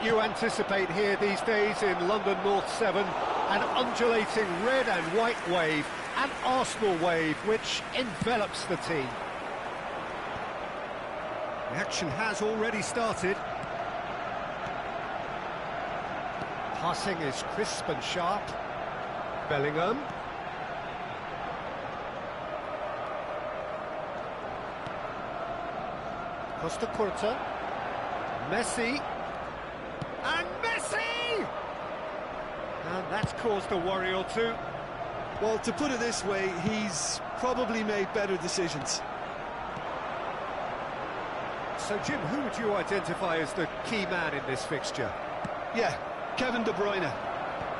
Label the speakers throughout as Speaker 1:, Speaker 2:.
Speaker 1: you anticipate here these days in London North 7? An undulating red and white wave, an Arsenal wave which envelops the team. The action has already started. Passing is crisp and sharp. Bellingham. Costa Curta. Messi. And Messi! And that's caused a worry or two.
Speaker 2: Well, to put it this way, he's probably made better decisions.
Speaker 1: So, Jim, who would you identify as the key man in this fixture?
Speaker 2: Yeah, Kevin De Bruyne.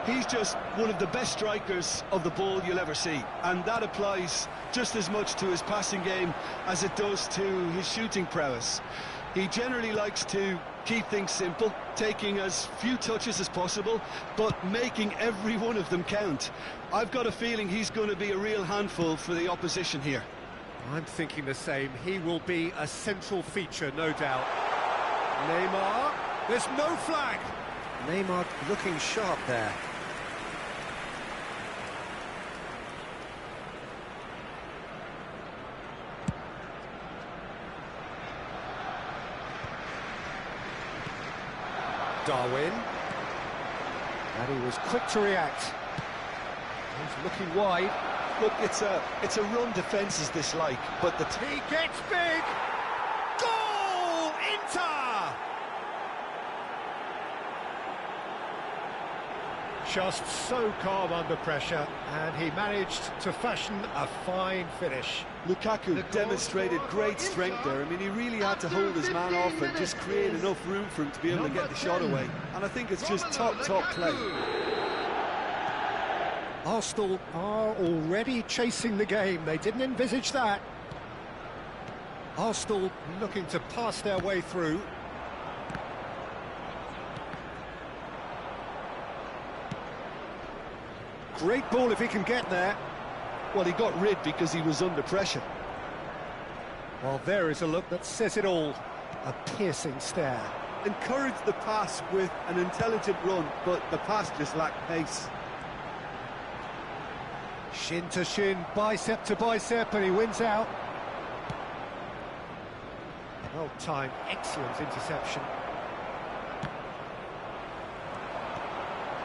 Speaker 2: He's just one of the best strikers of the ball you'll ever see, and that applies just as much to his passing game as it does to his shooting prowess. He generally likes to keep things simple, taking as few touches as possible, but making every one of them count. I've got a feeling he's going to be a real handful for the opposition here.
Speaker 1: I'm thinking the same. He will be a central feature, no doubt. Neymar. There's no flag. Neymar looking sharp there. Darwin. And he was quick to react. He's looking wide.
Speaker 2: Look, it's a run defence is this like, but
Speaker 1: he gets big! Goal! Inter! Just so calm under pressure, and he managed to fashion a fine finish.
Speaker 2: Lukaku demonstrated great strength there. I mean, he really had to hold his man off and just create enough room for him to be able to get the shot away. And I think it's just top play.
Speaker 1: Arsenal are already chasing the game. They didn't envisage that. Arsenal looking to pass their way through. Great ball if he can get there.
Speaker 2: Well, he got rid because he was under pressure.
Speaker 1: Well, there is a look that says it all. A piercing stare.
Speaker 2: Encouraged the pass with an intelligent run, but the pass just lacked pace.
Speaker 1: Shin to shin, bicep to bicep, and he wins out. Well timed, excellent interception.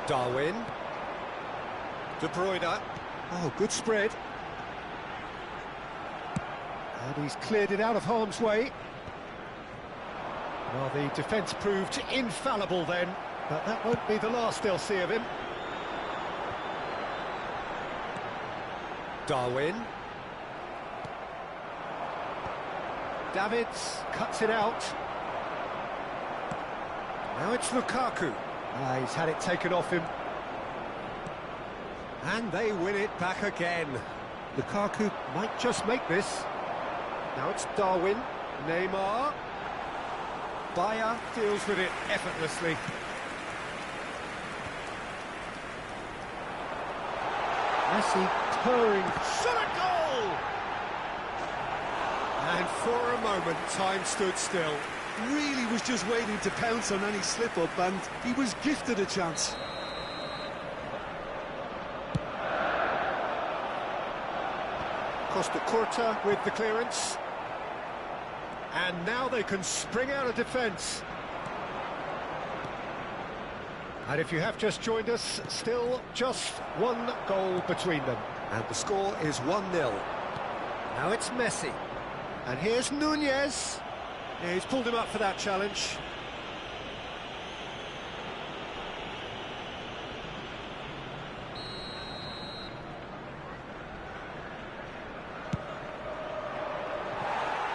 Speaker 1: Darwin. De Bruyne. Oh, good spread. And he's cleared it out of harm's way. Well, the defence proved infallible then, but that won't be the last they'll see of him. Darwin. Davids cuts it out. Now it's Lukaku. He's had it taken off him. And they win it back again. Lukaku might just make this. Now it's Darwin. Neymar. Bayer deals with it effortlessly. Messi purring. Shot a goal! And for a moment, time stood still.
Speaker 2: Really was just waiting to pounce on any slip-up, and he was gifted a chance.
Speaker 1: Costa Curta with the clearance. And now they can spring out of defence. And if you have just joined us, still just one goal between them. And the score is 1-0. Now it's Messi. And here's Nunez. Yeah, he's pulled him up for that challenge.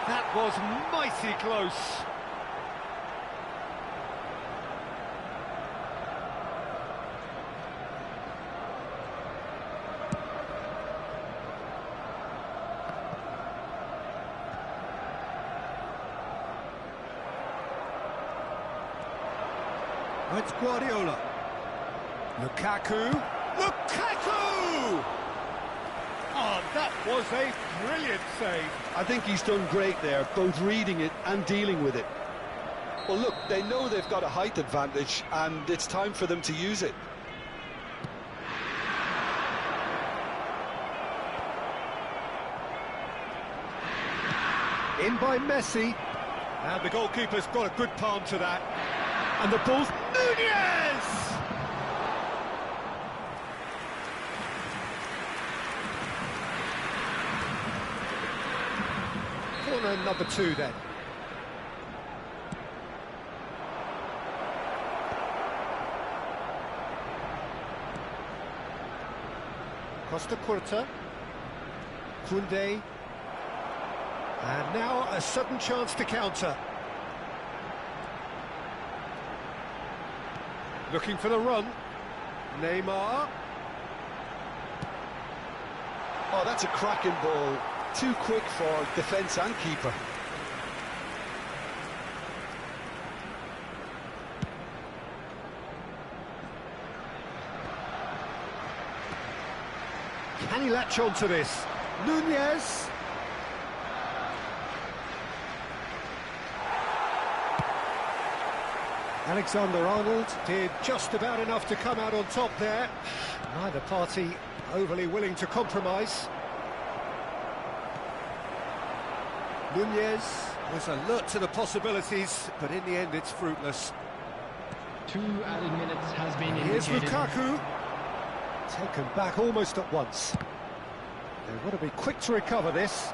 Speaker 1: That was mighty close. It's Guardiola. Lukaku. Lukaku! Oh, that was a brilliant save.
Speaker 2: I think he's done great there, both reading it and dealing with it. Well, look, they know they've got a height advantage, and it's time for them to use it.
Speaker 1: In by Messi. And the goalkeeper's got a good palm to that. And the ball's Nunez! Corner number 2 then. Costa Curta. Koundé. And now a sudden chance to counter. Looking for the run. Neymar.
Speaker 2: Oh, that's a cracking ball. Too quick for defence and keeper.
Speaker 1: Can he latch on to this? Nunez. Alexander-Arnold did just about enough to come out on top there. Neither party overly willing to compromise. Nunez was alert to the possibilities, but in the end it's fruitless.
Speaker 3: 2 added minutes has been
Speaker 1: Here's
Speaker 3: indicated.
Speaker 1: Lukaku. Taken back almost at once. They've got to be quick to recover this.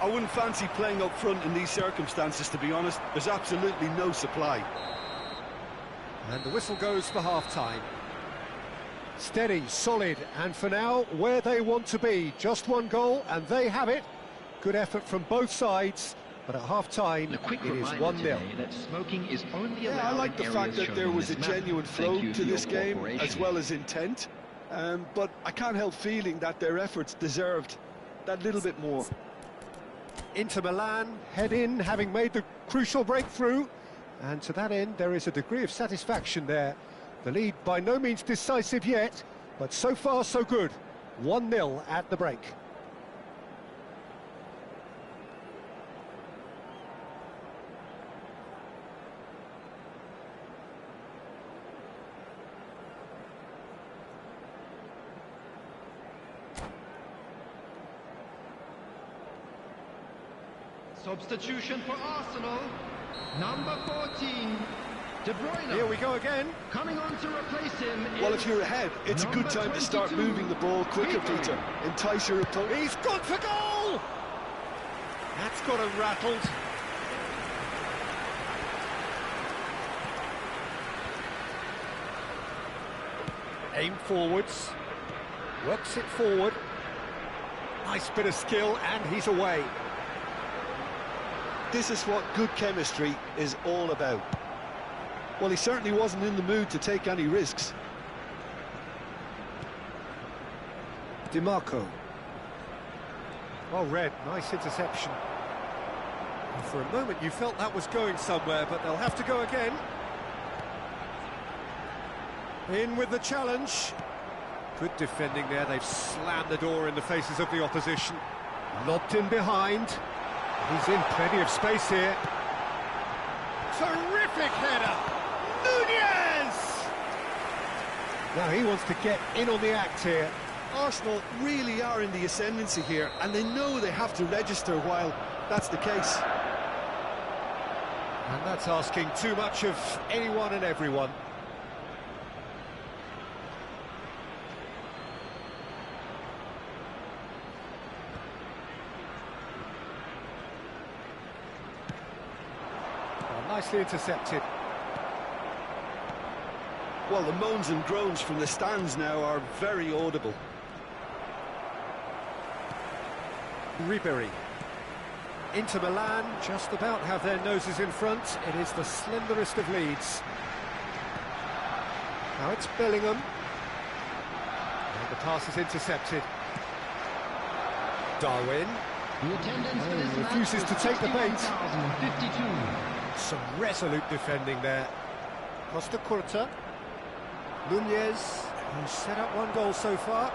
Speaker 2: I wouldn't fancy playing up front in these circumstances, to be honest. There's absolutely no supply.
Speaker 1: And the whistle goes for half-time. Steady, solid, and for now, where they want to be. Just one goal, and they have it. Good effort from both sides, but at half-time,
Speaker 3: A quick
Speaker 1: it is
Speaker 3: reminder
Speaker 1: 1-0.
Speaker 3: today that smoking is only allowed
Speaker 2: Yeah, I like the
Speaker 3: in
Speaker 2: fact
Speaker 3: areas
Speaker 2: that
Speaker 3: shown
Speaker 2: there
Speaker 3: in
Speaker 2: was a
Speaker 3: this map.
Speaker 2: genuine
Speaker 3: Thank
Speaker 2: flow
Speaker 3: you
Speaker 2: to
Speaker 3: for your
Speaker 2: this game,
Speaker 3: cooperation.
Speaker 2: as well as intent. But I can't help feeling that their efforts deserved that little bit more.
Speaker 1: Inter Milan head in, having made the crucial breakthrough, and to that end there is a degree of satisfaction there. The lead by no means decisive yet, but so far so good. 1-0 at the break.
Speaker 3: Substitution for Arsenal, number 14, De Bruyne.
Speaker 1: Here we go again.
Speaker 3: Coming on to replace him.
Speaker 2: Well,
Speaker 3: is
Speaker 2: if you're ahead, it's a good
Speaker 3: number
Speaker 2: time to start
Speaker 3: 22,
Speaker 2: moving the ball quicker,
Speaker 3: Ribery.
Speaker 2: Peter. Entice your opponent.
Speaker 1: He's gone for goal! That's got him rattled. Aim forwards. Works it forward. Nice bit of skill, and he's away.
Speaker 2: This is what good chemistry is all about. Well, he certainly wasn't in the mood to take any risks.
Speaker 1: DiMarco. Well read, nice interception. And for a moment you felt that was going somewhere, but they'll have to go again. In with the challenge. Good defending there, they've slammed the door in the faces of the opposition. Lobbed in behind. He's in plenty of space here. Terrific header! Nunez! Now he wants to get in on the act here.
Speaker 2: Arsenal really are in the ascendancy here, and they know they have to register while that's the case.
Speaker 1: And that's asking too much of anyone and everyone. Oh, nicely intercepted.
Speaker 2: Well, the moans and groans from the stands now are very audible.
Speaker 1: Ribery. Inter Milan just about have their noses in front. It is the slenderest of leads. Now it's Bellingham. And the pass is intercepted. Darwin.
Speaker 3: The attendance for this match
Speaker 1: refuses to
Speaker 3: was
Speaker 1: take the bait.
Speaker 3: 61,052.
Speaker 1: Some resolute defending there. Costa Curta. Nunez, who's set up one goal so far.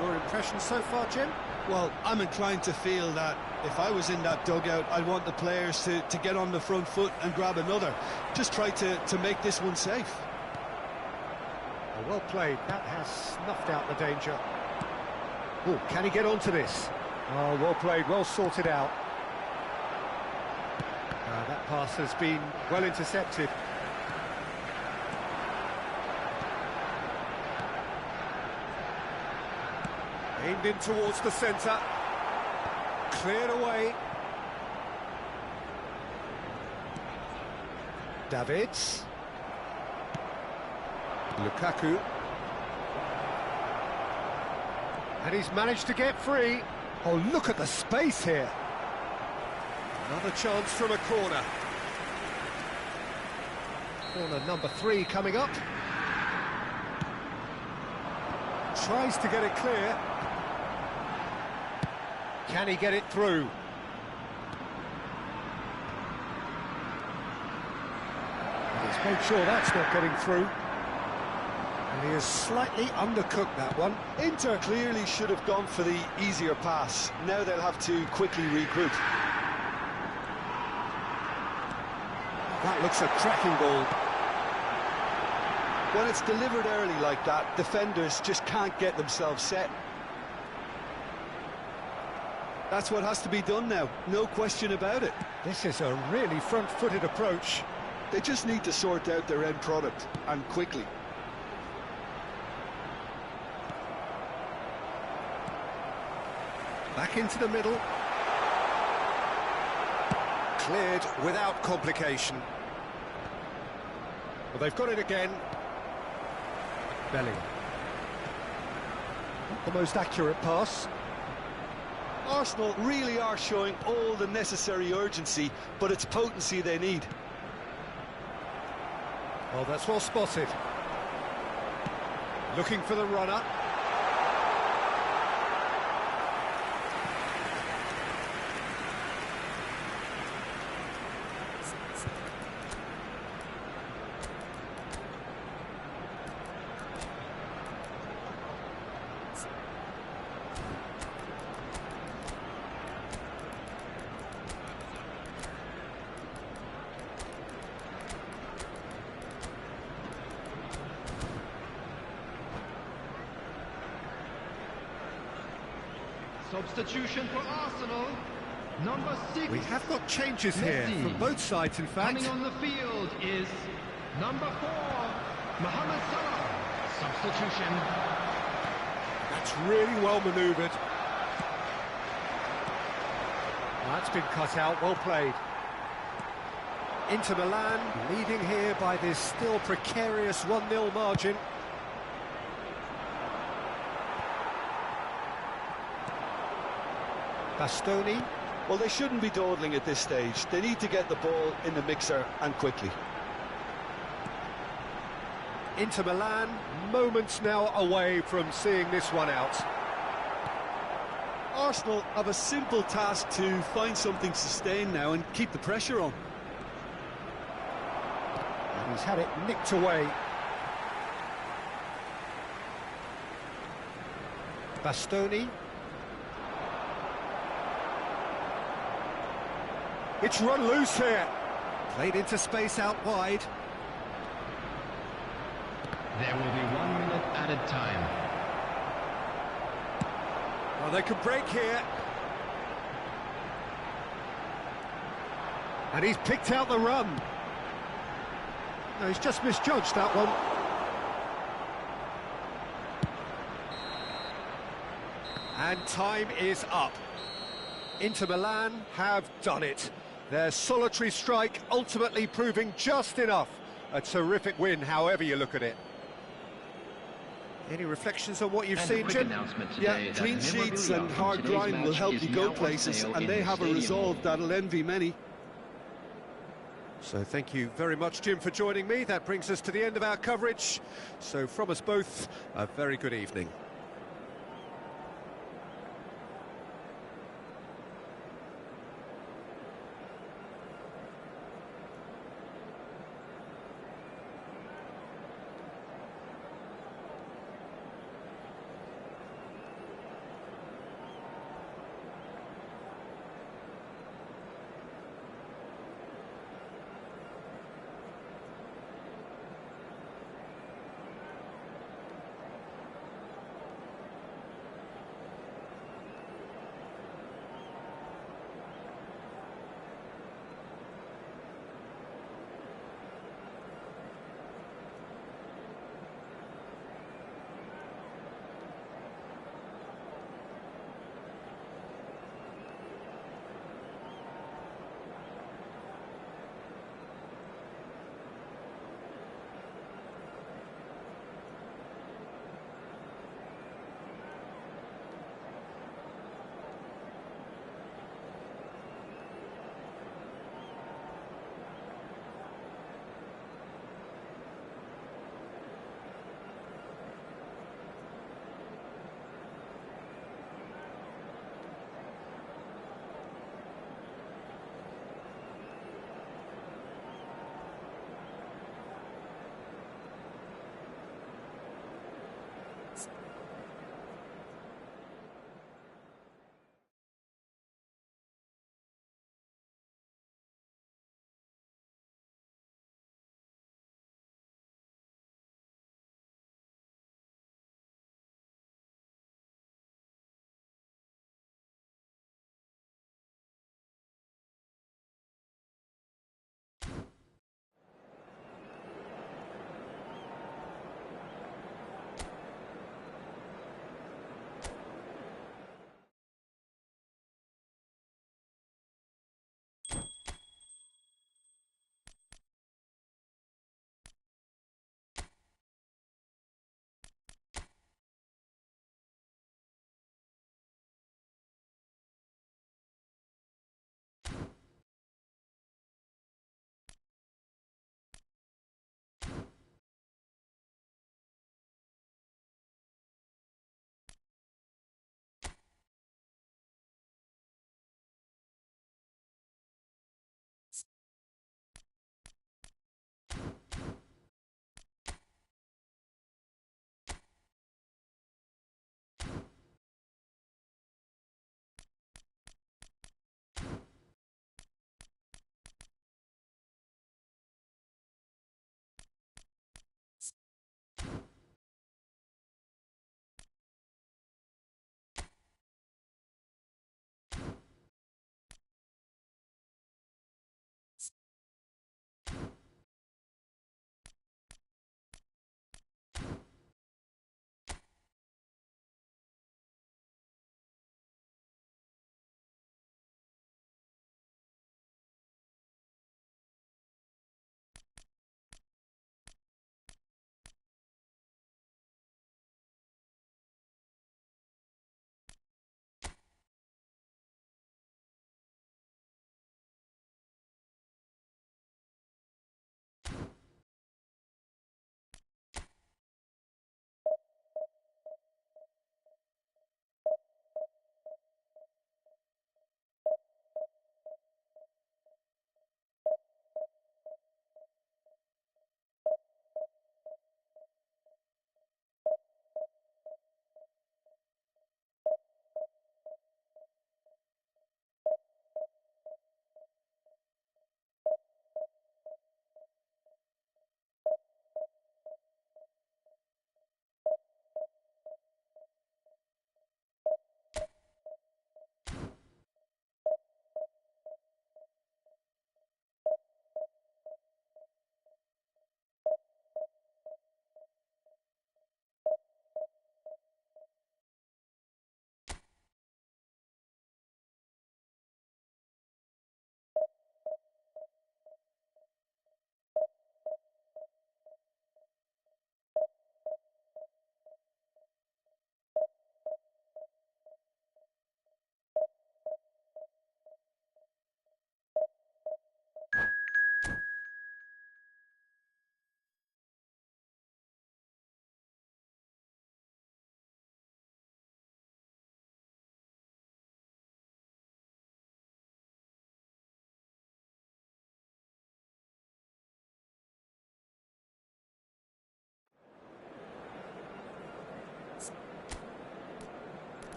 Speaker 1: Your impressions so far, Jim?
Speaker 2: Well, I'm inclined to feel that if I was in that dugout, I'd want the players to get on the front foot and grab another. Just try to make this one safe.
Speaker 1: Oh, well played. That has snuffed out the danger. Oh, can he get onto this? Oh, well played, well sorted out. That pass has been well intercepted. Aimed in towards the centre. Cleared away. Davids. Lukaku. And he's managed to get free. Oh, look at the space here. Another chance from a corner. Corner number 3 coming up. Tries to get it clear. Can he get it through? He's made sure that's not getting through. And he has slightly undercooked that one.
Speaker 2: Inter clearly should have gone for the easier pass. Now they'll have to quickly regroup.
Speaker 1: That looks a cracking ball.
Speaker 2: When it's delivered early like that, defenders just can't get themselves set. That's what has to be done now, no question about it.
Speaker 1: This is a really front-footed approach.
Speaker 2: They just need to sort out their end product, and quickly.
Speaker 1: Back into the middle. Cleared without complication. Well, they've got it again. Bellingham. Not the most accurate pass.
Speaker 2: Arsenal really are showing all the necessary urgency, but it's potency they need.
Speaker 1: Well, that's well spotted. Looking for the runner.
Speaker 3: Substitution for Arsenal, number 6.
Speaker 1: We have got changes here
Speaker 3: Messi.
Speaker 1: from both sides, in fact.
Speaker 3: Coming on the field is number 4, Mohamed Salah. Substitution.
Speaker 1: That's really well manoeuvred. That's been cut out, well played. Inter Milan leading here by this still precarious 1-0 margin. Bastoni.
Speaker 2: Well, they shouldn't be dawdling at this stage. They need to get the ball in the mixer, and quickly.
Speaker 1: Inter Milan, moments now away from seeing this one out.
Speaker 2: Arsenal have a simple task to find something sustained now and keep the pressure on.
Speaker 1: And he's had it nicked away. Bastoni. It's run loose here. Played into space out wide.
Speaker 3: There will be 1 minute added time.
Speaker 1: Well, they could break here. And he's picked out the run. No, he's just misjudged that one. And time is up. Inter Milan have done it. Their solitary strike ultimately proving just enough. A terrific win, however you look at it. Any reflections on what you've seen, Jim?
Speaker 2: Yeah, clean sheets and hard grind will help you go places, and they have a resolve that'll envy many.
Speaker 1: So thank you very much, Jim, for joining me. That brings us to the end of our coverage. So from us both, a very good evening.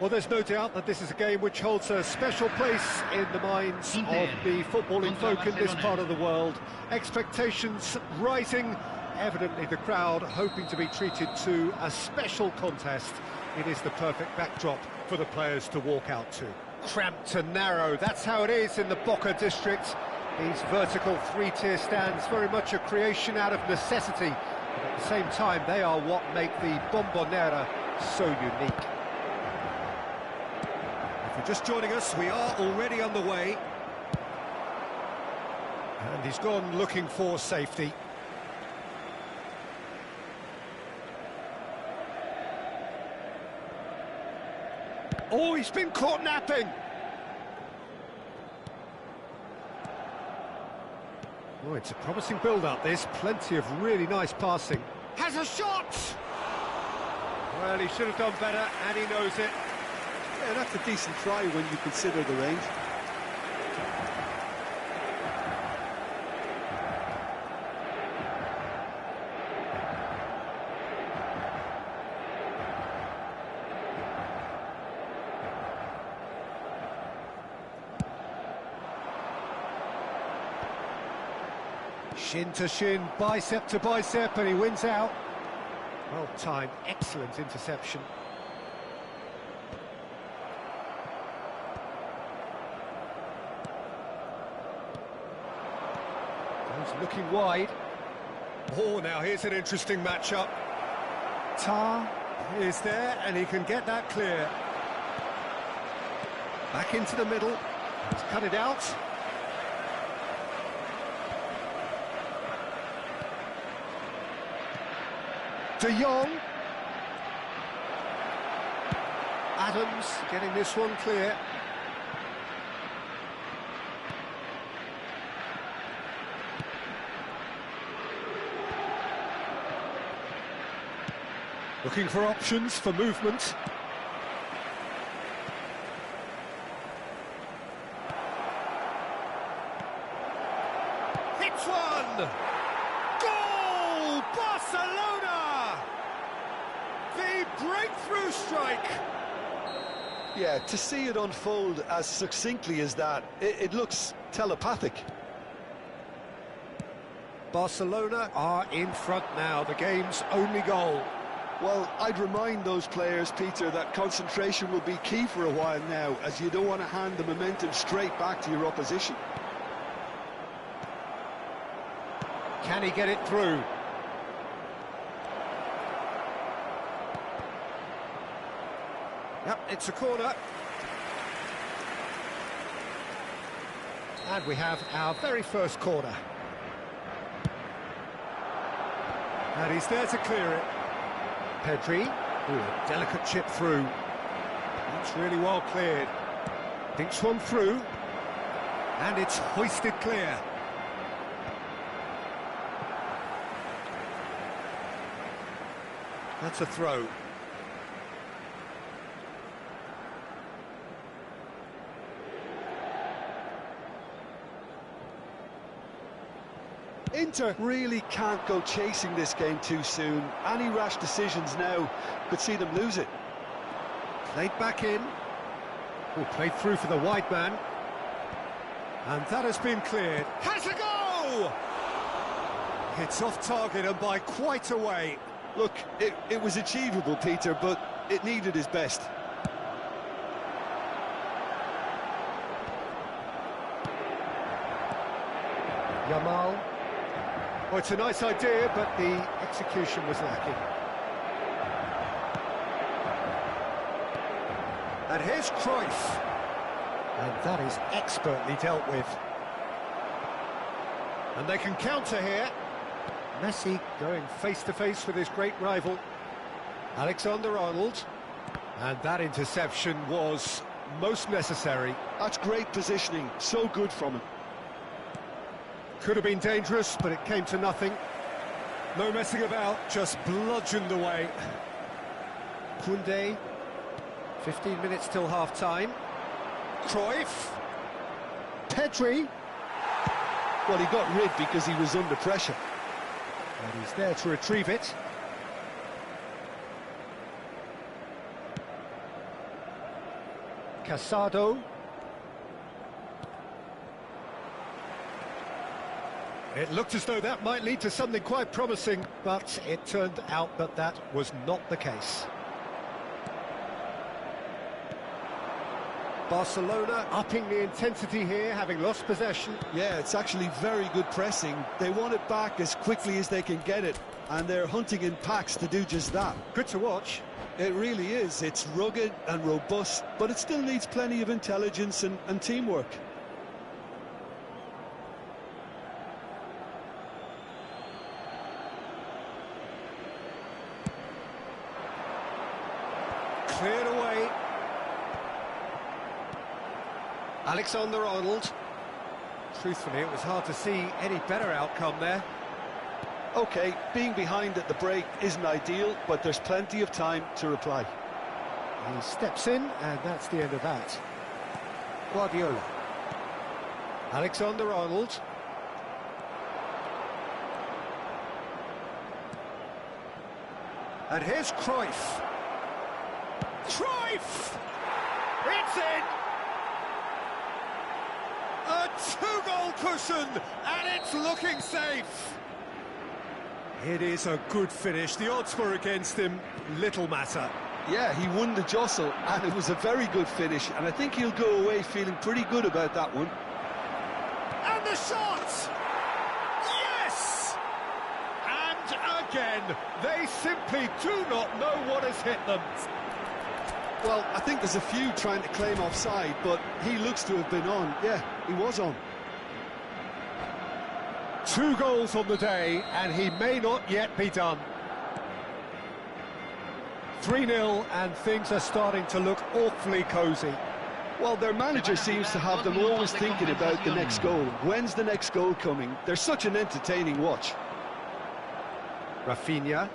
Speaker 1: Well, there's no doubt that this is a game which holds a special place in the minds of the footballing folk in this part of the world. Expectations rising, evidently the crowd hoping to be treated to a special contest. It is the perfect backdrop for the players to walk out to. Cramped and narrow, that's how it is in the Boca district. These vertical three-tier stands, very much a creation out of necessity. But at the same time, they are what make the Bombonera so unique. If you're just joining us, we are already underway. And he's gone looking for safety. Oh, he's been caught napping! Oh, it's a promising build-up, this. Plenty of really nice passing. Has a shot! Well, he should have done better, and he knows it.
Speaker 2: Yeah, that's a decent try when you consider the range.
Speaker 1: Shin to shin, bicep to bicep, and he wins out. Well timed, excellent interception. He's looking wide. Oh, now here's an interesting matchup. Tar is there, and he can get that clear. Back into the middle. He's cut it out. De Jong. Adams getting this one clear. Looking for options for movement. Hits one! Goal! Barcelona! the breakthrough strike.
Speaker 2: Yeah, to see it unfold as succinctly as that, it looks telepathic.
Speaker 1: Barcelona are in front now, the game's only goal.
Speaker 2: Well, I'd remind those players, Peter, that concentration will be key for a while now, as you don't want to hand the momentum straight back to your opposition.
Speaker 1: Can he get it through? Yep, it's a corner. And we have our very first corner. And he's there to clear it. Pedri, a delicate chip through. That's really well cleared. Dinks one through. And it's hoisted clear. That's a throw.
Speaker 2: Inter really can't go chasing this game too soon. Any rash decisions now could see them lose it.
Speaker 1: Played back in. Oh, played through for the wide man. And that has been cleared. Has a go! It's off target and by quite a way.
Speaker 2: Look, it was achievable, Peter, but it needed his best.
Speaker 1: Yamal. Well, it's a nice idea, but the execution was lacking. And here's Cruyff. And that is expertly dealt with. And they can counter here. Messi going face-to-face with his great rival, Alexander-Arnold. And that interception was most necessary.
Speaker 2: That's great positioning, so good from him.
Speaker 1: Could have been dangerous, but it came to nothing. No messing about, just bludgeoned away. Koundé, 15 minutes till half-time. Cruyff. Pedri.
Speaker 2: Well, he got rid because he was under pressure.
Speaker 1: And he's there to retrieve it. Casado. It looked as though that might lead to something quite promising, but it turned out that that was not the case. Barcelona upping the intensity here, having lost possession.
Speaker 2: Yeah, it's actually very good pressing. They want it back as quickly as they can get it, and they're hunting in packs to do just that.
Speaker 1: Good to watch.
Speaker 2: It really is. It's rugged and robust, but it still needs plenty of intelligence and teamwork.
Speaker 1: Cleared away. Alexander-Arnold. Truthfully, it was hard to see any better outcome there.
Speaker 2: OK, being behind at the break isn't ideal, but there's plenty of time to reply.
Speaker 1: He steps in, and that's the end of that. Guardiola. Alexander-Arnold. And here's Cruyff. Cruyff! It's in! A two-goal cushion, and it's looking safe. It is a good finish. The odds were against him. Little matter.
Speaker 2: Yeah, he won the jostle, and it was a very good finish, and I think he'll go away feeling pretty good about that one.
Speaker 1: And the shot! Yes! And again, they simply do not know what has hit them.
Speaker 2: Well, I think there's a few trying to claim offside, but he looks to have been on. Yeah, he was on.
Speaker 1: 2 goals on the day, and he may not yet be done. 3-0, and things are starting to look awfully cosy.
Speaker 2: Well, their manager seems to have them always thinking about the next goal. When's the next goal coming? They're such an entertaining watch.
Speaker 1: Rafinha.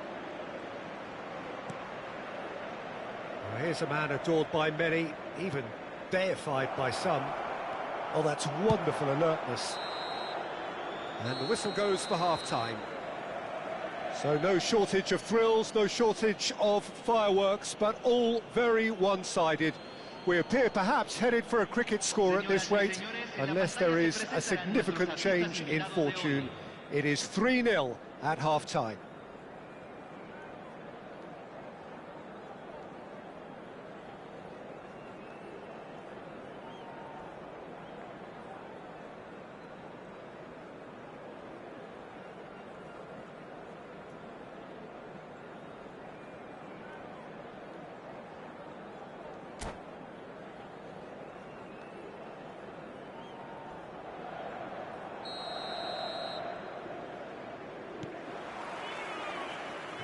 Speaker 1: Well, here's a man adored by many, even deified by some. Oh, that's wonderful alertness. And the whistle goes for half-time. So no shortage of thrills, no shortage of fireworks, but all very one-sided. We appear perhaps headed for a cricket score at this rate, unless there is a significant change in fortune. It is 3-0 at half-time.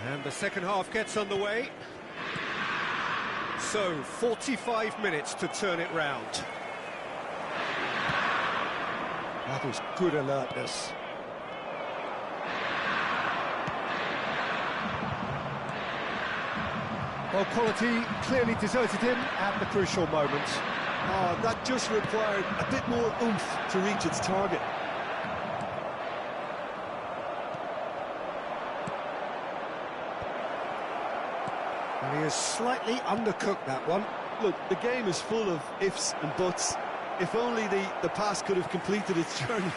Speaker 1: And the second half gets underway. So, 45 minutes to turn it round. That is good alertness. Well, quality clearly deserted him at the crucial moment.
Speaker 2: Oh, that just required a bit more oomph to reach its target.
Speaker 1: And he is slightly undercooked, that one.
Speaker 2: Look, the game is full of ifs and buts. If only the pass could have completed its journey.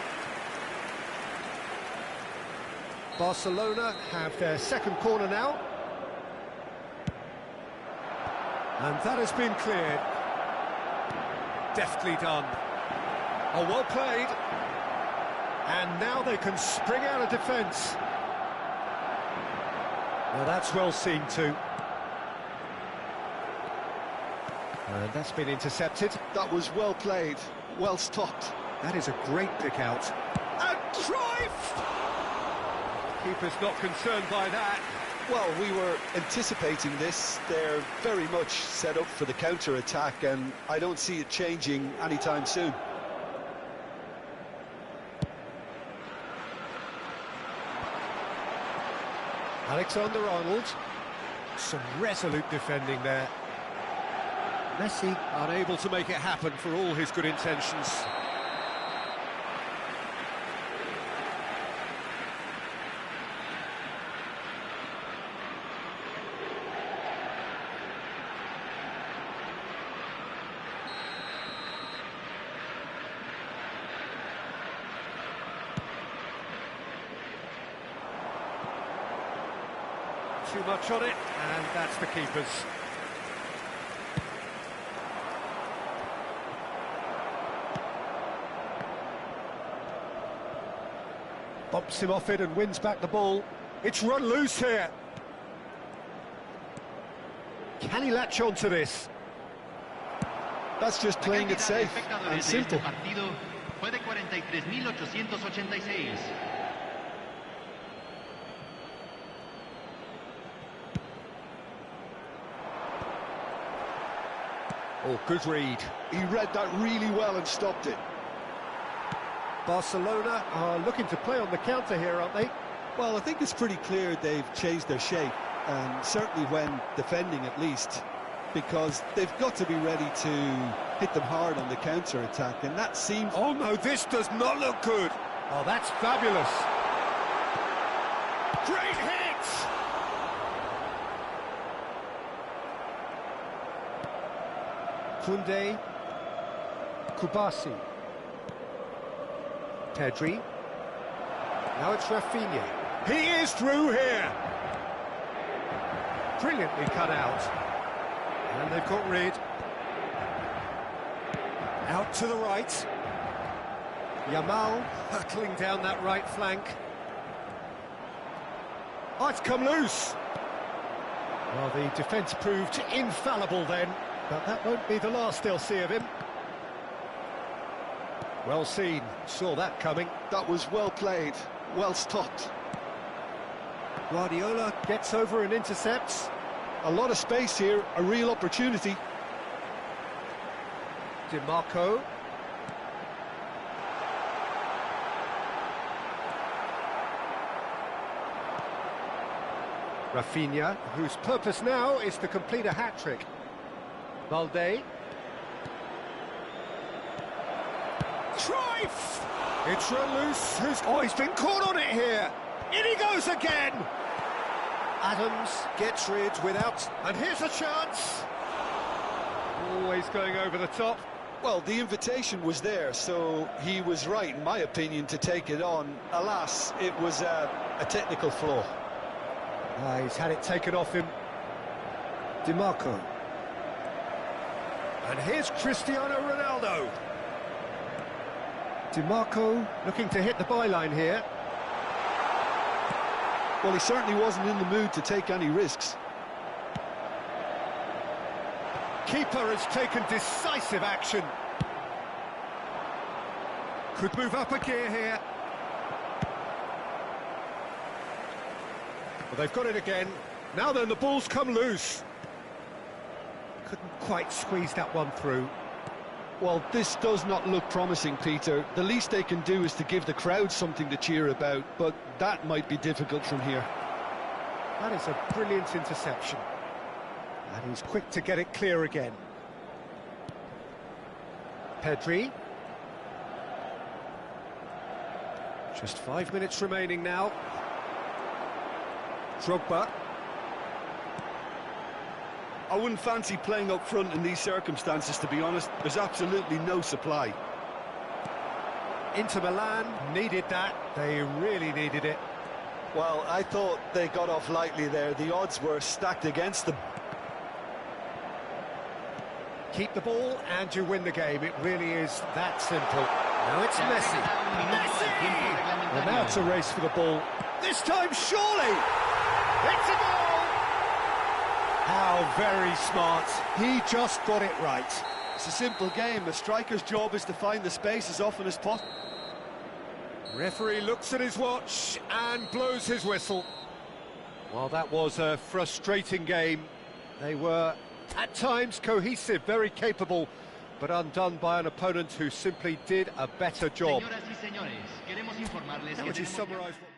Speaker 1: Barcelona have their second corner now. And that has been cleared. Deftly done. Oh, well played. And now they can spring out of defence. Now that's well seen too. And that's been intercepted.
Speaker 2: That was well played, well stopped.
Speaker 1: That is a great pick out. And Cruyff! Keeper's not concerned by that.
Speaker 2: Well, we were anticipating this. They're very much set up for the counter-attack, and I don't see it changing anytime soon.
Speaker 1: Alexander-Arnold. Some resolute defending there. Messi unable to make it happen for all his good intentions. Too much on it, and that's the keeper's. Bumps him off it and wins back the ball. It's run loose here. Can he latch on to this?
Speaker 2: That's just playing it safe and simple.
Speaker 1: Oh, good read.
Speaker 2: He read that really well and stopped it.
Speaker 1: Barcelona are looking to play on the counter here, aren't they?
Speaker 2: Well, I think it's pretty clear they've changed their shape, and certainly when defending at least, because they've got to be ready to hit them hard on the counter-attack, and that seems...
Speaker 1: Oh no, this does not look good. Oh, that's fabulous. Great hit! Koundé, Kubasi. Pedri. Now it's Rafinha. He is through here. Brilliantly cut out. And they've got rid. Out to the right. Yamal hurtling down that right flank. Oh, it's come loose. Well, the defence proved infallible then, but that won't be the last they'll see of him. Well seen, saw that coming.
Speaker 2: That was well played, well stopped.
Speaker 1: Guardiola gets over and intercepts.
Speaker 2: A lot of space here, a real opportunity.
Speaker 1: Di Marco. Rafinha, whose purpose now is to complete a hat-trick. Valde. Cruyff! It's run loose. Oh, he's been caught on it here. In he goes again. Adams gets rid without... And here's a chance! Always going over the top.
Speaker 2: Well, the invitation was there, so he was right, in my opinion, to take it on. Alas, it was a technical flaw.
Speaker 1: He's had it taken off him. DiMarco. And here's Cristiano Ronaldo. DiMarco looking to hit the byline here.
Speaker 2: Well, he certainly wasn't in the mood to take any risks.
Speaker 1: Keeper has taken decisive action. Could move up a gear here. Well, they've got it again. Now then, the ball's come loose. Couldn't quite squeeze that one through.
Speaker 2: Well, this does not look promising, Peter. The least they can do is to give the crowd something to cheer about, but that might be difficult from here.
Speaker 1: That is a brilliant interception. And he's quick to get it clear again. Pedri. Just 5 minutes remaining now. Drogba.
Speaker 2: I wouldn't fancy playing up front in these circumstances, to be honest. There's absolutely no supply.
Speaker 1: Inter Milan needed that. They really needed it.
Speaker 2: Well, I thought they got off lightly there. The odds were stacked against them.
Speaker 1: Keep the ball and you win the game. It really is that simple. Now it's Messi. Messi! Well, now it's a race for the ball. This time, surely! It's a goal! How very smart. He just got it right.
Speaker 2: It's a simple game. A striker's job is to find the space as often as possible.
Speaker 1: Referee looks at his watch and blows his whistle. Well, that was a frustrating game. They were, at times, cohesive, very capable, but undone by an opponent who simply did a better job. How would you summarise what...